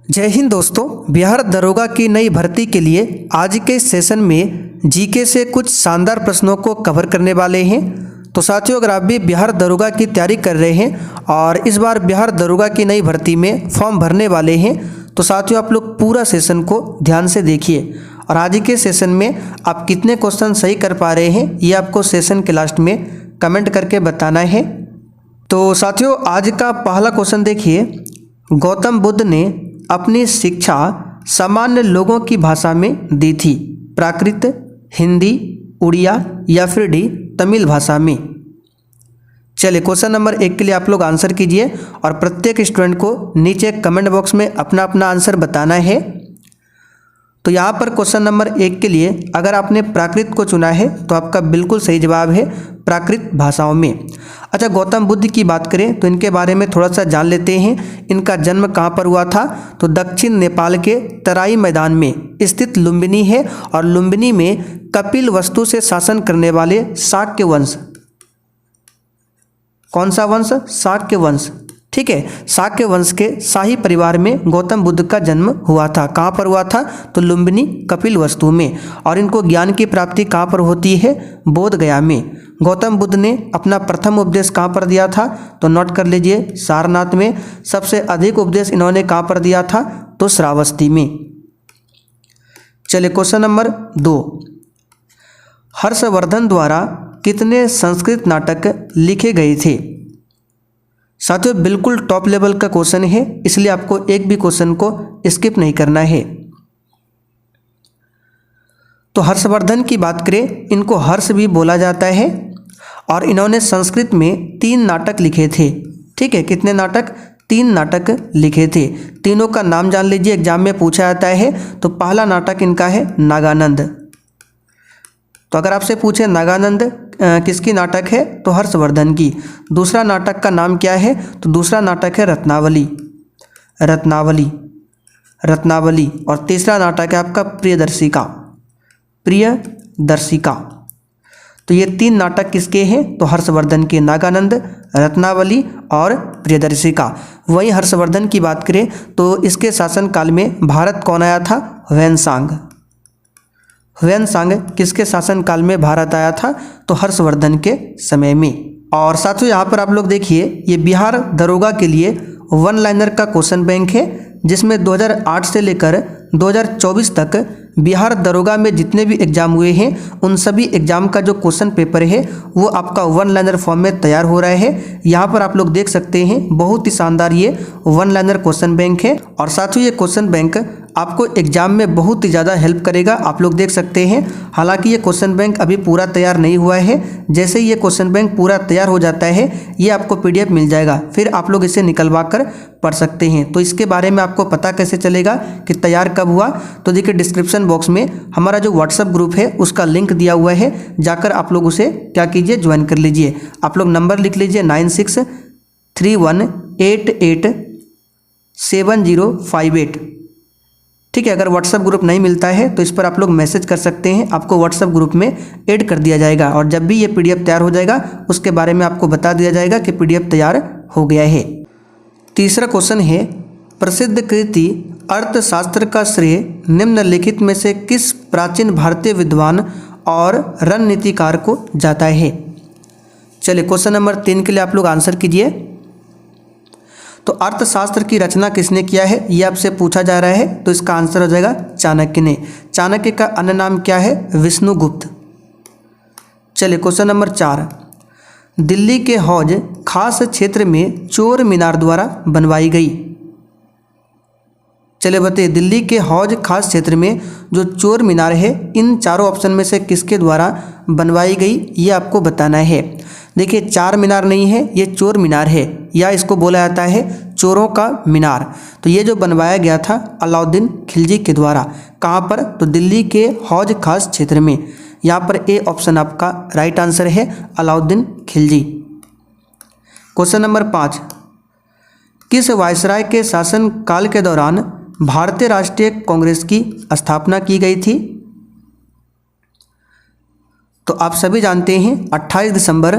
जय हिंद दोस्तों। बिहार दरोगा की नई भर्ती के लिए आज के सेशन में जीके से कुछ शानदार प्रश्नों को कवर करने वाले हैं। तो साथियों, अगर आप भी बिहार दरोगा की तैयारी कर रहे हैं और इस बार बिहार दरोगा की नई भर्ती में फॉर्म भरने वाले हैं तो साथियों आप लोग पूरा सेशन को ध्यान से देखिए और आज के सेशन में आप कितने क्वेश्चन सही कर पा रहे हैं ये आपको सेशन के लास्ट में कमेंट करके बताना है। तो साथियों, आज का पहला क्वेश्चन देखिए। गौतम बुद्ध ने अपनी शिक्षा सामान्य लोगों की भाषा में दी थी। प्राकृत, हिंदी, उड़िया या फिर डी तमिल भाषा में। चलिए, क्वेश्चन नंबर 1 के लिए आप लोग आंसर कीजिए और प्रत्येक स्टूडेंट को नीचे कमेंट बॉक्स में अपना अपना आंसर बताना है। तो यहाँ पर क्वेश्चन नंबर 1 के लिए अगर आपने प्राकृत को चुना है तो आपका बिल्कुल सही जवाब है प्राकृत भाषाओं में। अच्छा, गौतम बुद्ध की बात करें तो इनके बारे में थोड़ा सा जान लेते हैं। इनका जन्म कहाँ पर हुआ था? तो दक्षिण नेपाल के तराई मैदान में स्थित लुम्बिनी है और लुम्बिनी में कपिल वस्तु से शासन करने वाले शाक्य वंश। कौन सा वंश? शाक्य वंश। ठीक है, शाक्य वंश के शाही परिवार में गौतम बुद्ध का जन्म हुआ था। कहाँ पर हुआ था? तो लुम्बिनी कपिल वस्तु में। और इनको ज्ञान की प्राप्ति कहाँ पर होती है? बोध गया में। गौतम बुद्ध ने अपना प्रथम उपदेश कहाँ पर दिया था? तो नोट कर लीजिए, सारनाथ में। सबसे अधिक उपदेश इन्होंने कहाँ पर दिया था? तो श्रावस्ती में। चलिए, क्वेश्चन नंबर 2। हर्षवर्धन द्वारा कितने संस्कृत नाटक लिखे गए थे? साथियों, बिल्कुल टॉप लेवल का क्वेश्चन है, इसलिए आपको एक भी क्वेश्चन को स्किप नहीं करना है। तो हर्षवर्धन की बात करें, इनको हर्ष भी बोला जाता है और इन्होंने संस्कृत में 3 नाटक लिखे थे। ठीक है, कितने नाटक? 3 नाटक लिखे थे। तीनों का नाम जान लीजिए, एग्जाम में पूछा जाता है। तो पहला नाटक इनका है नागानंद। तो अगर आपसे पूछे नागानंद किसकी नाटक है? तो हर्षवर्धन की। दूसरा नाटक का नाम क्या है? तो दूसरा नाटक है रत्नावली। रत्नावली, रत्नावली। और तीसरा नाटक है आपका प्रियदर्शिका। प्रियदर्शिका। तो ये 3 नाटक किसके हैं? तो हर्षवर्धन के। नागानंद, रत्नावली और प्रियदर्शिका। वहीं हर्षवर्धन की बात करें तो इसके शासनकाल में भारत कौन आया था? ह्वेनसांग। ह्वेनसांग किसके शासनकाल में भारत आया था? तो हर्षवर्धन के समय में। और साथियों, यहाँ पर आप लोग देखिए, ये बिहार दरोगा के लिए 1 लाइनर का क्वेश्चन बैंक है, जिसमें 2008 से लेकर 2024 तक बिहार दरोगा में जितने भी एग्जाम हुए हैं उन सभी एग्जाम का जो क्वेश्चन पेपर है वो आपका 1 लाइनर फॉर्म में तैयार हो रहा है। यहाँ पर आप लोग देख सकते हैं, बहुत ही शानदार ये 1 लाइनर क्वेश्चन बैंक है। और साथियों, ये क्वेश्चन बैंक आपको एग्जाम में बहुत ही ज़्यादा हेल्प करेगा। आप लोग देख सकते हैं, हालांकि ये क्वेश्चन बैंक अभी पूरा तैयार नहीं हुआ है। जैसे ही ये क्वेश्चन बैंक पूरा तैयार हो जाता है ये आपको PDF मिल जाएगा, फिर आप लोग इसे निकलवा कर पढ़ सकते हैं। तो इसके बारे में आपको पता कैसे चलेगा कि तैयार कब हुआ? तो देखिए, डिस्क्रिप्शन बॉक्स में हमारा जो व्हाट्सएप ग्रुप है उसका लिंक दिया हुआ है, जाकर आप लोग उसे क्या कीजिए, ज्वाइन कर लीजिए। आप लोग नंबर लिख लीजिए 9631887058। ठीक है, अगर व्हाट्सएप ग्रुप नहीं मिलता है तो इस पर आप लोग मैसेज कर सकते हैं, आपको व्हाट्सएप ग्रुप में ऐड कर दिया जाएगा। और जब भी ये PDF तैयार हो जाएगा उसके बारे में आपको बता दिया जाएगा कि PDF तैयार हो गया है। तीसरा क्वेश्चन है, प्रसिद्ध कृति अर्थशास्त्र का श्रेय निम्नलिखित में से किस प्राचीन भारतीय विद्वान और रणनीतिकार को जाता है? चलिए, क्वेश्चन नंबर 3 के लिए आप लोग आंसर कीजिए। तो अर्थशास्त्र की रचना किसने किया है ये आपसे पूछा जा रहा है, तो इसका आंसर हो जाएगा चाणक्य ने। चाणक्य का अन्य नाम क्या है? विष्णुगुप्त। चलिए, क्वेश्चन नंबर 4। दिल्ली के हौज खास क्षेत्र में चोर मीनार द्वारा बनवाई गई। चलिए बताइए, दिल्ली के हौज खास क्षेत्र में जो चोर मीनार है इन चारों ऑप्शन में से किसके द्वारा बनवाई गई ये आपको बताना है। देखिए, 4 मीनार नहीं है, ये चोर मीनार है, या इसको बोला जाता है चोरों का मीनार। तो ये जो बनवाया गया था अलाउद्दीन खिलजी के द्वारा। कहाँ पर? तो दिल्ली के हौज खास क्षेत्र में। यहाँ पर ए ऑप्शन आपका राइट आंसर है, अलाउद्दीन खिलजी। Question number 5। किस वायसराय के शासन काल के दौरान भारतीय राष्ट्रीय कांग्रेस की स्थापना की गई थी? तो आप सभी जानते हैं 28 दिसंबर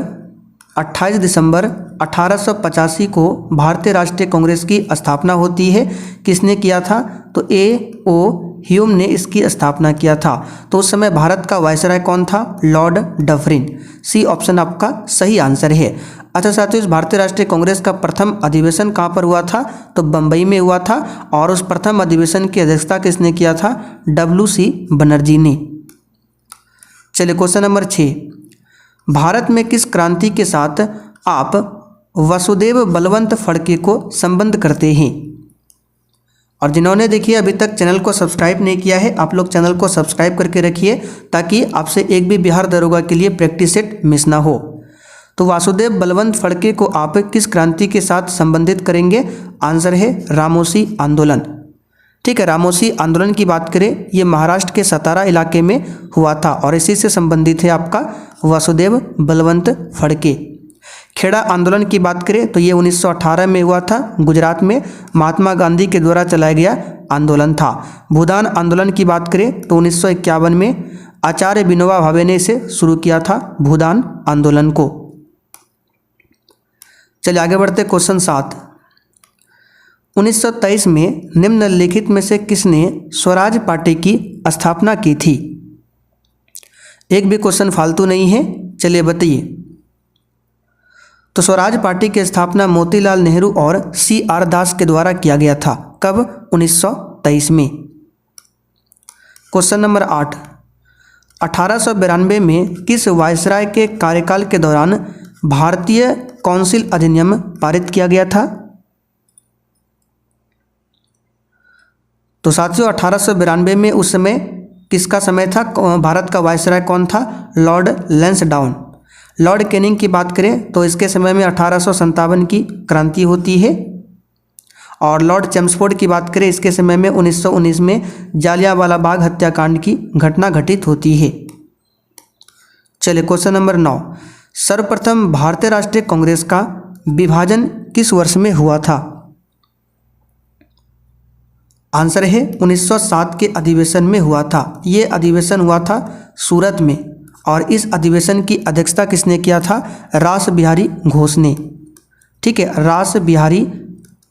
28 दिसंबर 1885 को भारतीय राष्ट्रीय कांग्रेस की स्थापना होती है। किसने किया था? तो A.O. ह्यूम ने इसकी स्थापना किया था। तो उस समय भारत का वायसराय कौन था? Lord Dufferin. सी ऑप्शन आपका सही आंसर है। अच्छा साथियों, इस भारतीय राष्ट्रीय कांग्रेस का प्रथम अधिवेशन कहाँ पर हुआ था? तो बम्बई में हुआ था। और उस प्रथम अधिवेशन की अध्यक्षता किसने किया था? W.C. बनर्जी ने। चलिए क्वेश्चन नंबर 6, भारत में किस क्रांति के साथ आप वसुदेव बलवंत फड़के को संबद्ध करते हैं? और जिन्होंने देखिए अभी तक चैनल को सब्सक्राइब नहीं किया है, आप लोग चैनल को सब्सक्राइब करके रखिए ताकि आपसे एक भी बिहार दरोगा के लिए प्रैक्टिस सेट मिस ना हो। तो वासुदेव बलवंत फड़के को आप किस क्रांति के साथ संबंधित करेंगे? आंसर है रामोसी आंदोलन। ठीक है, रामोसी आंदोलन की बात करें, ये महाराष्ट्र के सतारा इलाके में हुआ था और इसी से संबंधित है आपका वासुदेव बलवंत फड़के। खेड़ा आंदोलन की बात करें तो ये 1918 में हुआ था, गुजरात में महात्मा गांधी के द्वारा चलाया गया आंदोलन था। भूदान आंदोलन की बात करें तो 1951 में आचार्य विनोबा भावे ने इसे शुरू किया था, भूदान आंदोलन को। चलिए आगे बढ़ते क्वेश्चन 7, 1923 में निम्नलिखित में से किसने स्वराज पार्टी की स्थापना की थी? एक भी क्वेश्चन फालतू नहीं है, चलिए बताइए। तो स्वराज पार्टी की स्थापना मोतीलाल नेहरू और C.R. दास के द्वारा किया गया था। कब? 1923 में। क्वेश्चन नंबर 8, 1892 में किस वायसराय के कार्यकाल के दौरान भारतीय काउंसिल अधिनियम पारित किया गया था? तो साथियों 1892 में उस समय किसका समय था? भारत का वायसराय कौन था? लॉर्ड लैंसडाउन। लॉर्ड कैनिंग की बात करें तो इसके समय में 1857 की क्रांति होती है। और लॉर्ड चेम्सफोर्ड की बात करें, इसके समय में 1919 में जालियांवाला बाग हत्याकांड की घटना घटित होती है। चलिए क्वेश्चन नंबर 9, सर्वप्रथम भारतीय राष्ट्रीय कांग्रेस का विभाजन किस वर्ष में हुआ था? आंसर है 1907 के अधिवेशन में हुआ था। ये अधिवेशन हुआ था सूरत में और इस अधिवेशन की अध्यक्षता किसने किया था? रास बिहारी घोष ने। ठीक है, रास बिहारी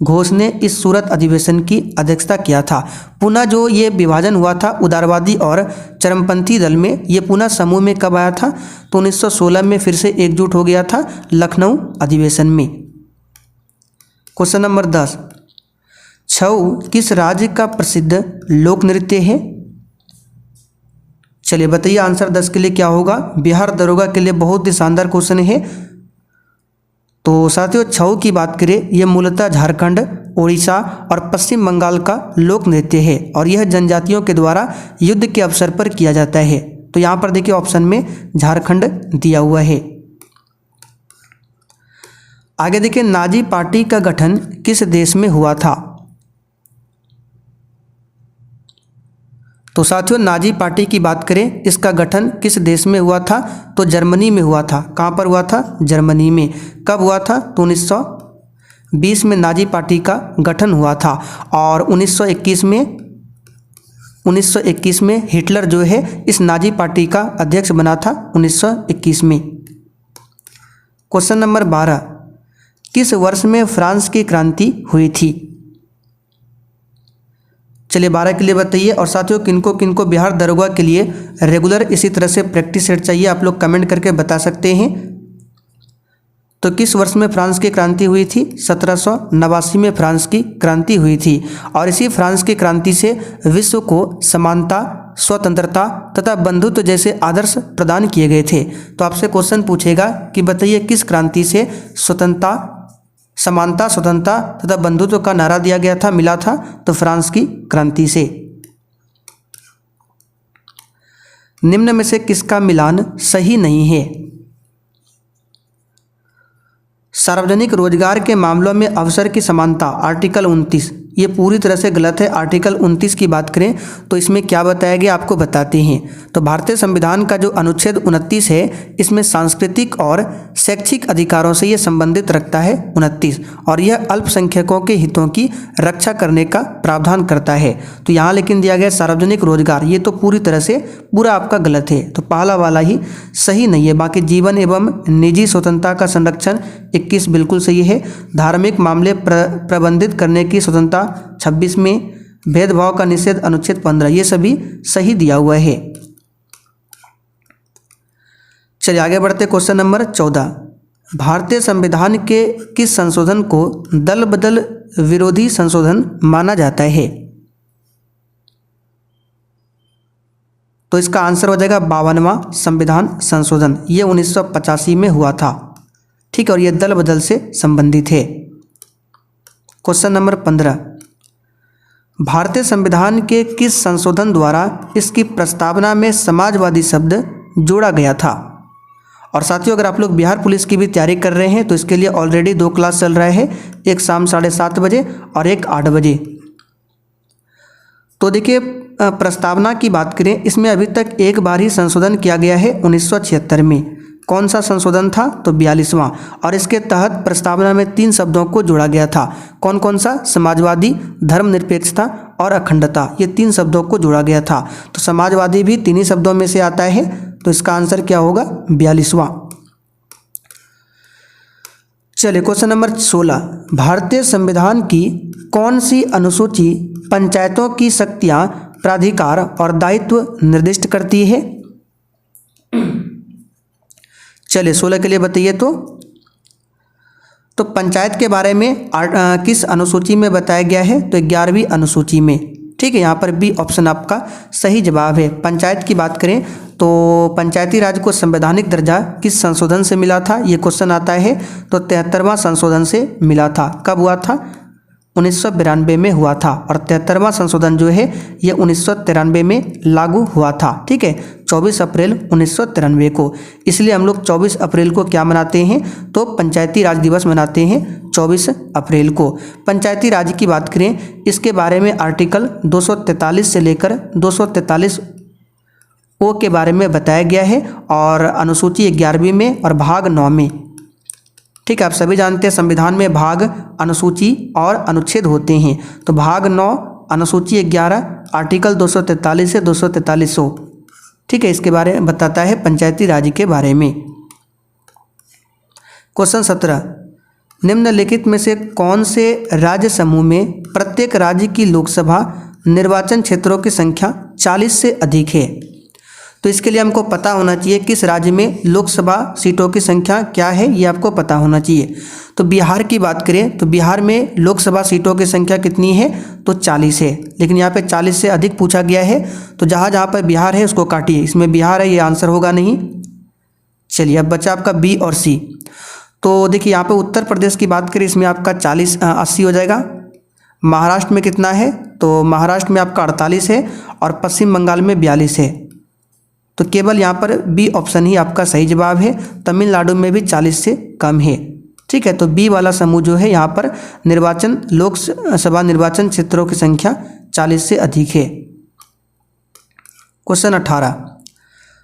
घोष ने इस सूरत अधिवेशन की अध्यक्षता किया था। पुनः जो ये विभाजन हुआ था उदारवादी और चरमपंथी दल में, ये पुनः समूह में कब आया था? तो 1916 में फिर से एकजुट हो गया था लखनऊ अधिवेशन में। क्वेश्चन नंबर 10, छऊ किस राज्य का प्रसिद्ध लोक नृत्य है? चलिए बताइए आंसर 10 के लिए क्या होगा? बिहार दरोगा के लिए बहुत ही शानदार क्वेश्चन है। तो साथियों छऊ की बात करें, यह मूलतः झारखंड, ओडिशा और पश्चिम बंगाल का लोक नृत्य है और यह जनजातियों के द्वारा युद्ध के अवसर पर किया जाता है। तो यहाँ पर देखिए ऑप्शन में झारखंड दिया हुआ है। आगे देखिए, नाजी पार्टी का गठन किस देश में हुआ था? तो साथियों नाजी पार्टी की बात करें, इसका गठन किस देश में हुआ था? तो जर्मनी में हुआ था। कहाँ पर हुआ था? जर्मनी में। कब हुआ था? तो 1920 में नाजी पार्टी का गठन हुआ था और 1921 में हिटलर जो है इस नाजी पार्टी का अध्यक्ष बना था 1921 में। क्वेश्चन नंबर 12, किस वर्ष में फ्रांस की क्रांति हुई थी? चलिए 12 के लिए बताइए। और साथियों किनको किनको बिहार दरोगा के लिए रेगुलर इसी तरह से प्रैक्टिस सेट चाहिए, आप लोग कमेंट करके बता सकते हैं। तो किस वर्ष में फ्रांस की क्रांति हुई थी? 1789 में फ्रांस की क्रांति हुई थी और इसी फ्रांस की क्रांति से विश्व को समानता, स्वतंत्रता तथा बंधुत्व जैसे आदर्श प्रदान किए गए थे। तो आपसे क्वेश्चन पूछेगा कि बताइए किस क्रांति से स्वतंत्रता, समानता, स्वतंत्रता तथा बंधुत्व का नारा दिया गया था, मिला था? तो फ्रांस की क्रांति से। निम्न में से किसका मिलान सही नहीं है? सार्वजनिक रोजगार के मामलों में अवसर की समानता, आर्टिकल 29 ये पूरी तरह से गलत है। आर्टिकल 29 की बात करें तो इसमें क्या बताया गया आपको बताते हैं। तो भारतीय संविधान का जो अनुच्छेद 29 है इसमें सांस्कृतिक और शैक्षिक अधिकारों से ये संबंधित रखता है 29, और यह अल्पसंख्यकों के हितों की रक्षा करने का प्रावधान करता है। तो यहाँ लेकिन दिया गया सार्वजनिक रोजगार, ये तो पूरी तरह से पूरा आपका गलत है। तो पहला वाला ही सही नहीं है। बाकी जीवन एवं निजी स्वतंत्रता का संरक्षण 21 बिल्कुल सही है। धार्मिक मामले प्रबंधित करने की स्वतंत्रता 26 में, भेदभाव का निषेध अनुच्छेद 15, ये सभी सही दिया हुआ है। चलिए आगे बढ़ते क्वेश्चन नंबर 14। भारतीय संविधान के किस संशोधन को दल बदल विरोधी संशोधन माना जाता है? तो इसका आंसर हो जाएगा 52वां संविधान संशोधन। ये 1985 में हुआ था, ठीक है, और ये दल बदल से संबंधित है। Question number 15। भारतीय संविधान के किस संशोधन द्वारा इसकी प्रस्तावना में समाजवादी शब्द जोड़ा गया था? और साथियों अगर आप लोग बिहार पुलिस की भी तैयारी कर रहे हैं तो इसके लिए ऑलरेडी 2 क्लास चल रहा है, एक शाम 7:30 बजे और एक 8 बजे। तो देखिए प्रस्तावना की बात करें, इसमें अभी तक एक बार ही संशोधन किया गया है 1976 में। कौन सा संशोधन था? तो 42वां, और इसके तहत प्रस्तावना में 3 शब्दों को जोड़ा गया था। कौन कौन सा? समाजवादी, धर्मनिरपेक्षता और अखंडता, ये 3 शब्दों को जोड़ा गया था। तो समाजवादी भी 3 ही शब्दों में से आता है, तो इसका आंसर क्या होगा? 42वां। चलिए क्वेश्चन नंबर 16। भारतीय संविधान की कौन सी अनुसूची पंचायतों की शक्तियां, प्राधिकार और दायित्व निर्दिष्ट करती है? चलिए 16 के लिए बताइए। तो पंचायत के बारे में किस अनुसूची में बताया गया है? तो 11वीं अनुसूची में, ठीक है। यहाँ पर बी ऑप्शन आपका सही जवाब है। पंचायत की बात करें तो पंचायती राज को संवैधानिक दर्जा किस संशोधन से मिला था? ये क्वेश्चन आता है। तो 73वां संशोधन से मिला था। कब हुआ था? 1992 में हुआ था, और 73वां संशोधन जो है ये 1993 में लागू हुआ था, ठीक है, 24 अप्रैल 1993 को। इसलिए हम लोग 24 अप्रैल को क्या मनाते हैं? तो पंचायती राज दिवस मनाते हैं 24 अप्रैल को। पंचायती राज की बात करें, इसके बारे में आर्टिकल 243 से लेकर 243 ओ के बारे में बताया गया है, और अनुसूची 11वीं में और भाग 9 में, ठीक है। आप सभी जानते हैं संविधान में भाग, अनुसूची और अनुच्छेद होते हैं। तो भाग 9 अनुसूची 11 आर्टिकल 243 से 243 ठीक है, इसके बारे में बताता है पंचायती राज के बारे में। क्वेश्चन 17। निम्नलिखित में से कौन से राज्य समूह में प्रत्येक राज्य की लोकसभा निर्वाचन क्षेत्रों की संख्या 40 से अधिक है? तो इसके लिए हमको पता होना चाहिए किस राज्य में लोकसभा सीटों की संख्या क्या है, ये आपको पता होना चाहिए। तो बिहार की बात करें तो बिहार में लोकसभा सीटों की संख्या कितनी है? तो 40 है, लेकिन यहाँ पे 40 से अधिक पूछा गया है। तो जहाँ जहाँ पर बिहार है उसको काटिए, इसमें बिहार है, ये आंसर होगा नहीं। चलिए अब बचा आपका बी और सी। तो देखिए यहाँ पे उत्तर प्रदेश की बात करें, इसमें आपका 80 हो जाएगा। महाराष्ट्र में कितना है? तो महाराष्ट्र में आपका 48 है, और पश्चिम बंगाल में 42 है। तो केवल यहाँ पर बी ऑप्शन ही आपका सही जवाब है। तमिलनाडु में भी 40 से कम है, ठीक है। तो बी वाला समूह जो है यहाँ पर लोकसभा निर्वाचन क्षेत्रों की संख्या 40 से अधिक है। क्वेश्चन 18।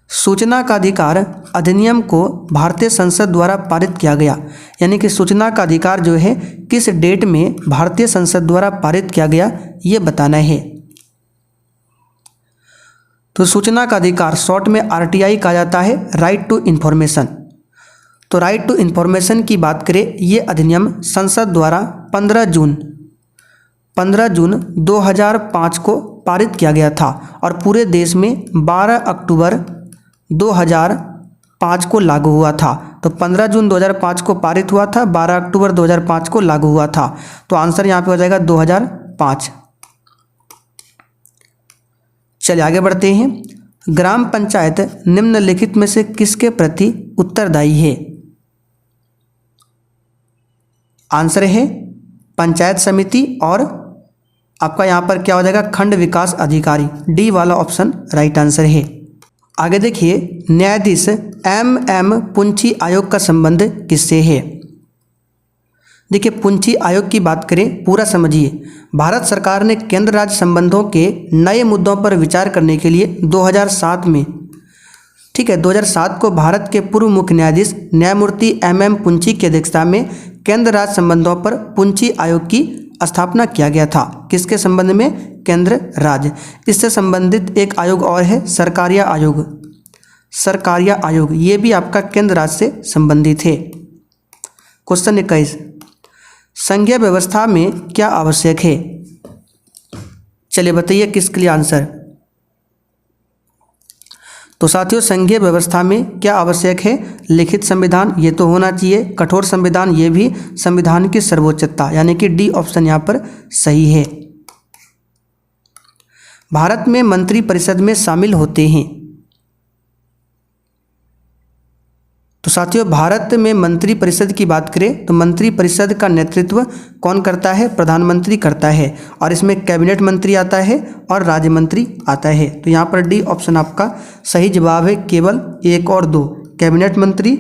सूचना का अधिकार अधिनियम को भारतीय संसद द्वारा पारित किया गया, यानी कि सूचना का अधिकार जो है किस डेट में भारतीय संसद द्वारा पारित किया गया, ये बताना है। तो सूचना का अधिकार शॉर्ट में RTI कहा जाता है, राइट टू इन्फॉर्मेशन। तो राइट टू इन्फॉर्मेशन की बात करें, ये अधिनियम संसद द्वारा 15 जून 2005 को पारित किया गया था, और पूरे देश में 12 अक्टूबर 2005 को लागू हुआ था। तो 15 जून 2005 को पारित हुआ था, 12 अक्टूबर 2005 को लागू हुआ था। तो आंसर यहाँ पे हो जाएगा 2005। चलिए आगे बढ़ते हैं। ग्राम पंचायत निम्नलिखित में से किसके प्रति उत्तरदायी है? आंसर है पंचायत समिति, और आपका यहाँ पर क्या हो जाएगा? खंड विकास अधिकारी। डी वाला ऑप्शन राइट आंसर है। आगे देखिए, न्यायाधीश MM पुंछी आयोग का संबंध किससे है? देखिए, पुंछी आयोग की बात करें, पूरा समझिए। भारत सरकार ने केंद्र राज्य संबंधों के नए मुद्दों पर विचार करने के लिए 2007 में, ठीक है, 2007 को भारत के पूर्व मुख्य न्यायाधीश न्यायमूर्ति MM पुंछी की अध्यक्षता में केंद्र राज्य संबंधों पर पुंछी आयोग की स्थापना किया गया था। किसके संबंध में? केंद्र राज्य। इससे संबंधित एक आयोग और है सरकारिया आयोग। सरकारिया आयोग ये भी आपका केंद्र राज्य से संबंधित है। क्वेश्चन 21, संघीय व्यवस्था में क्या आवश्यक है? चलिए बताइए किसके लिए आंसर। तो साथियों, संघीय व्यवस्था में क्या आवश्यक है? लिखित संविधान, ये तो होना चाहिए। कठोर संविधान, ये भी संविधान की सर्वोच्चता, यानी कि डी ऑप्शन यहाँ पर सही है। भारत में मंत्रिपरिषद में शामिल होते हैं। तो साथियों, भारत में मंत्रिपरिषद की बात करें तो मंत्रिपरिषद का नेतृत्व कौन करता है? प्रधानमंत्री करता है। और इसमें कैबिनेट मंत्री आता है और राज्य मंत्री आता है। तो यहाँ पर डी ऑप्शन आपका सही जवाब है। केवल 1 और 2, कैबिनेट मंत्री,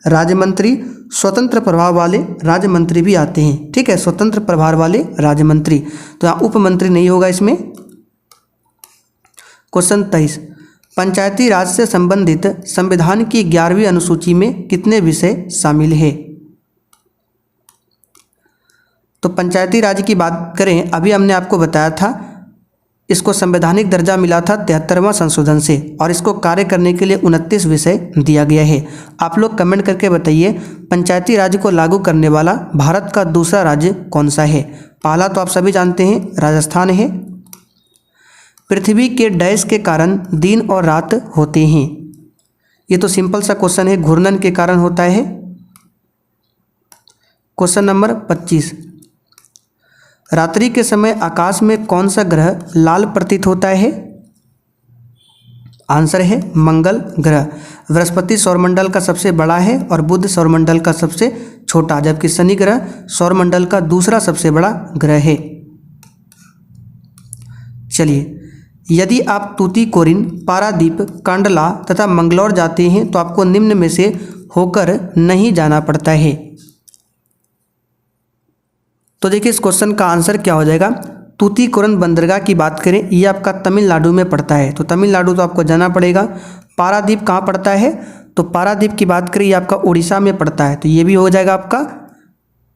राज्य मंत्री, स्वतंत्र प्रभाव वाले राज्य मंत्री भी आते हैं। ठीक है, स्वतंत्र प्रभार वाले राज्य मंत्री। तो यहाँ उप मंत्री नहीं होगा इसमें। क्वेश्चन 23, पंचायती राज से संबंधित संविधान की 11वीं अनुसूची में कितने विषय शामिल है? तो पंचायती राज की बात करें, अभी हमने आपको बताया था इसको संवैधानिक दर्जा मिला था 73वां संशोधन से, और इसको कार्य करने के लिए 29 विषय दिया गया है। आप लोग कमेंट करके बताइए, पंचायती राज को लागू करने वाला भारत का दूसरा राज्य कौन सा है? पहला तो आप सभी जानते हैं, राजस्थान है। पृथ्वी के डैश के कारण दिन और रात होते हैं? ये तो सिंपल सा क्वेश्चन है, घूर्णन के कारण होता है। क्वेश्चन नंबर 25, रात्रि के समय आकाश में कौन सा ग्रह लाल प्रतीत होता है? आंसर है मंगल ग्रह। बृहस्पति सौरमंडल का सबसे बड़ा है और बुध सौरमंडल का सबसे छोटा, जबकि शनि ग्रह सौरमंडल का दूसरा सबसे बड़ा ग्रह है। चलिए, यदि आप तूतीकोरिन, पारादीप, कांडला तथा मंगलौर जाते हैं तो आपको निम्न में से होकर नहीं जाना पड़ता है। तो देखिए, इस क्वेश्चन का आंसर क्या हो जाएगा। तूतीकोरिन बंदरगाह की बात करें, ये आपका तमिलनाडु में पड़ता है, तो तमिलनाडु तो आपको जाना पड़ेगा। पारादीप कहाँ पड़ता है? तो पारादीप की बात करें, ये आपका उड़ीसा में पड़ता है, तो ये भी हो जाएगा आपका।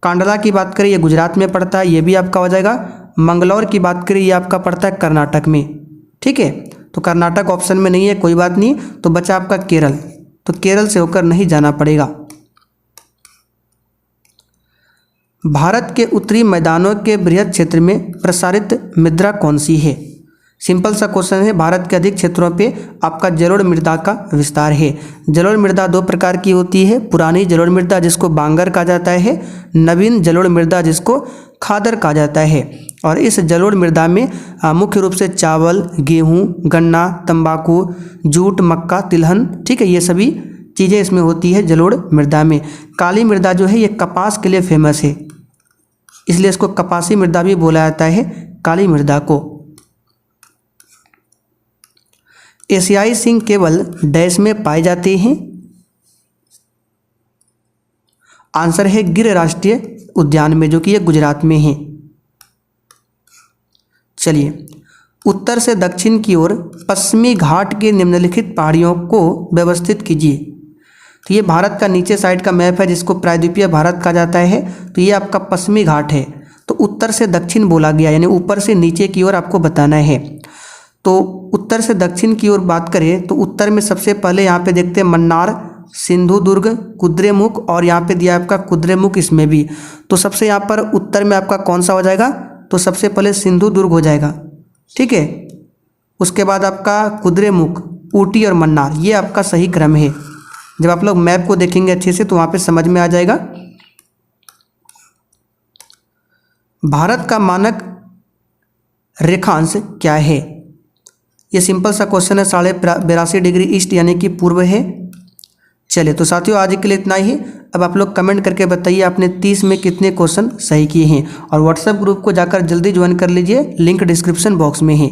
कांडला की बात करें, ये गुजरात में पड़ता है, ये भी आपका हो जाएगा। मंगलौर की बात करें, ये आपका पड़ता है कर्नाटक में। ठीक है, तो कर्नाटक ऑप्शन में नहीं है, कोई बात नहीं। तो बचा आपका केरल, तो केरल से होकर नहीं जाना पड़ेगा। भारत के उत्तरी मैदानों के बृहद क्षेत्र में प्रसारित मृदा कौन सी है? सिंपल सा क्वेश्चन है। भारत के अधिक क्षेत्रों पे आपका जलोढ़ मृदा का विस्तार है। जलोढ़ मृदा 2 प्रकार की होती है, पुरानी जलोढ़ मृदा जिसको बांगर कहा जाता है, नवीन जलोढ़ मृदा जिसको खादर कहा जाता है। और इस जलोढ़ मृदा में मुख्य रूप से चावल, गेहूँ, गन्ना, तंबाकू, जूट, मक्का, तिलहन, ठीक है, ये सभी चीज़ें इसमें होती है जलोढ़ मृदा में। काली मृदा जो है ये कपास के लिए फेमस है, इसलिए इसको कपासी मृदा भी बोला जाता है, काली मृदा को। एशियाई सिंह केवल डैश में पाए जाते हैं? आंसर है गिर राष्ट्रीय उद्यान में, जो कि ये गुजरात में है। चलिए, उत्तर से दक्षिण की ओर पश्चिमी घाट के निम्नलिखित पहाड़ियों को व्यवस्थित कीजिए। तो ये भारत का नीचे साइड का मैप है जिसको प्रायद्वीपीय भारत कहा जाता है। तो ये आपका पश्चिमी घाट है, तो उत्तर से दक्षिण बोला गया, यानी ऊपर से नीचे की ओर आपको बताना है। तो उत्तर से दक्षिण की ओर बात करें तो उत्तर में सबसे पहले यहाँ पे देखते हैं मन्नार, सिंधुदुर्ग, कुद्रेमुख, और यहाँ पे दिया आपका कुद्रेमुख इसमें भी। तो सबसे यहाँ पर उत्तर में आपका कौन सा हो जाएगा? तो सबसे पहले सिंधुदुर्ग हो जाएगा। ठीक है, उसके बाद आपका कुद्रेमुख, ऊटी और मन्नार, ये आपका सही क्रम है। जब आप लोग मैप को देखेंगे अच्छे से तो वहाँ पे समझ में आ जाएगा। भारत का मानक रेखांश क्या है? ये सिंपल सा क्वेश्चन है। 82.5 डिग्री ईस्ट यानी कि पूर्व है। चलिए, तो साथियों आज के लिए इतना ही। अब आप लोग कमेंट करके बताइए आपने 30 में कितने क्वेश्चन सही किए हैं, और व्हाट्सएप ग्रुप को जाकर जल्दी ज्वाइन कर लीजिए, लिंक डिस्क्रिप्शन बॉक्स में है।